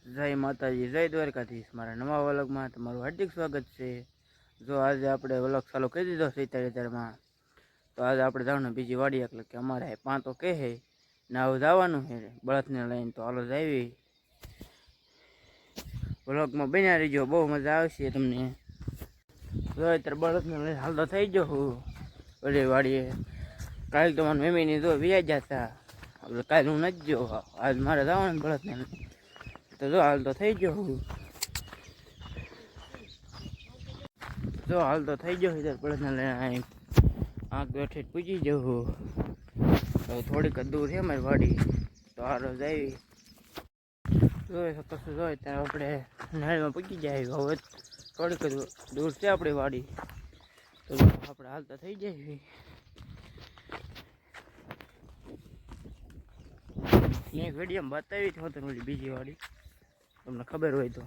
જય માતાજી, જય દ્વારકાધીશ। મારા નવા વ્લોગમાં તમારું હાર્દિક સ્વાગત છે। જો આજે આપણે વ્લોગ ચાલુ કરી દીધો છે 77માં। તો આજે આપણે જવાનું બીજી વાડી, એટલે કે અમારે પાંતો કહે ને આવું જવાનું છે બળદને લઈને। તો હાલો જાવી વ્લોગમાં બન્યા રહીજો, બહુ મજા આવશે તમને। જો અત્યારે બળદને લઈને હાલતો થઈ ગયો હું ઓલી વાડીએ। કાલે તો મારા મમ્મીની જો વ્યાજ હતા, કાલે હું નથી ગયો, આજ મારે જવાનું બળદને લઈને। તો જો હાલ તો થઈ ગયો હું, જો હાલ તો થઈ ગયો ઇધર બળદને લઈને આંખ બેઠી પૂજી જાઉં હું। તો થોડીક દૂર છે મારી વાડી, તો હાલો જાવી। જોઈ શકો છો, જોઈએ ત્યાં આપણે નહેરમાં પૂજી જાય। હવે થોડીક દૂર છે આપણી વાડી, તો આપણે હાલતા થઈ જાય। એક વિડીયોમાં બતાવી હતી હોત ઓલી બીજી વાડી, તમને ખબર હોય તો।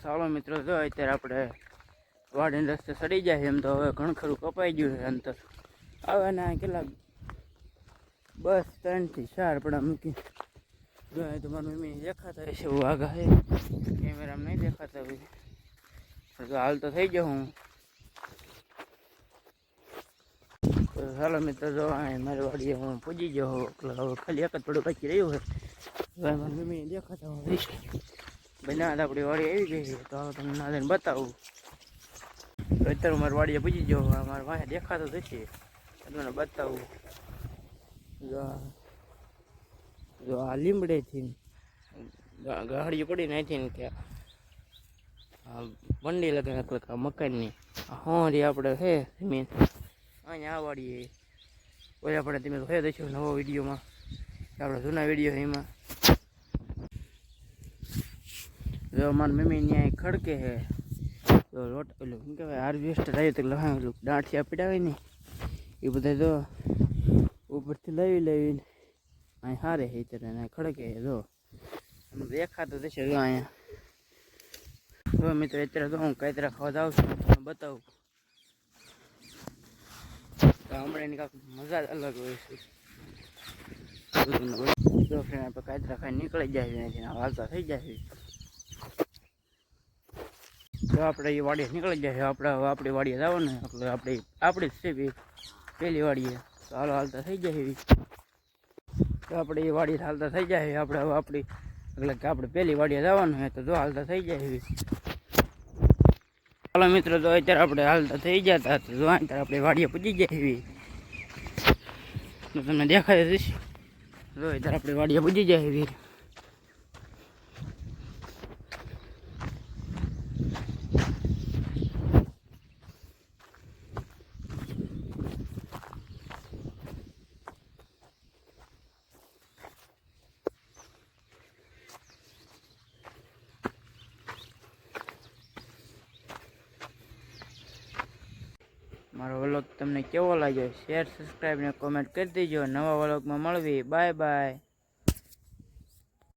ચાલો મિત્રો, જો અત્યારે આપણે વાડીને રસ્તે સડી જાય એમ તો હવે ઘણું ખરું કપાઈ ગયું છે અંતર। આવે ને કેટલા બસ 3 થી 4 પડા મૂકી જોઈએ। તો મારી મમ્મી દેખાતા હશે, એવું આગા છે કેમેરામાં નહીં દેખાતા હોય। તો હાલ તો થઈ ગયો હું। તો ચાલો મિત્રો, જો મારી વાડીએ હું પૂજી ગયો હું, એટલે હવે ખાલી એક જ પડું બાકી રહ્યું છે। હવે મારી મમ્મીને દેખાતા હોય બનાવત આપણી વાડી આવી ગઈ છે, તો હવે તમને નાદઈને બતાવું। તો અત્યારે મારી વાડીએ પૂજી ગયો, મારા વાંહે દેખાતો થશે તમને બતાવું। જો આ લીમડેથી ગાડીઓ પડી નાખી ને કે બંડી લગાવી નાખો મકાનની હોરી આપણે છે જમીન અહીંયા આ વાડીએ। ઓય આપણે તમે તો દઈશું નવો વિડીયોમાં, આપણે જૂના વિડીયો એમાં। જો મારી મમ્મી ત્યાં ખડકે છે, તો લોટ પેલું શું કહેવાય હાર્વેસ્ટર આવ્યું તો લહાવેલું દાંઠિયા પીડાવે ને એ બધા જો ઉપરથી લઈને અહીં હારે છે ત્યારે ખડકે જો એમ દેખાતો થશે। જો અહીંયા જો મિત્રો અત્યારે તો હું કાતરા ખાવા જાઉં છું, તમને બતાવું। તો હમણાં એની કાંઈક મજા જ અલગ હોય છે। જો ફ્રેન્ડ આપણે કાતરા ખાઈ નીકળી જાય, હાલતા થઈ જાય। તો આપણે એ વાડીએ નીકળી જાય, આપણી વાડીએ જવાનું એટલે આપણી જ છે પહેલી વાડીએ। તો હાલો હાલતા થઈ જાય। તો આપણે એ વાડીએ હાલતા થઈ જાય, આપણે હવે આપણી એટલે કે આપણે પહેલી વાડીએ જવાનું છે, તો જો હાલતા થઈ જાય। ચાલો મિત્રો, તો અત્યારે આપણે હાલતા થઈ જતા, તો જો અત્યારે આપણે વાડીએ પૂજી જાય, તો તમને દેખાય જશે। જો અત્યારે આપણે વાડીએ પૂજી જાય। મારો વ્લોગ તમને કેવો લાગ્યો, શેર સબસ્ક્રાઈબ ને કોમેન્ટ કરી દેજો। નવા વ્લોગમાં મળવી, બાય બાય।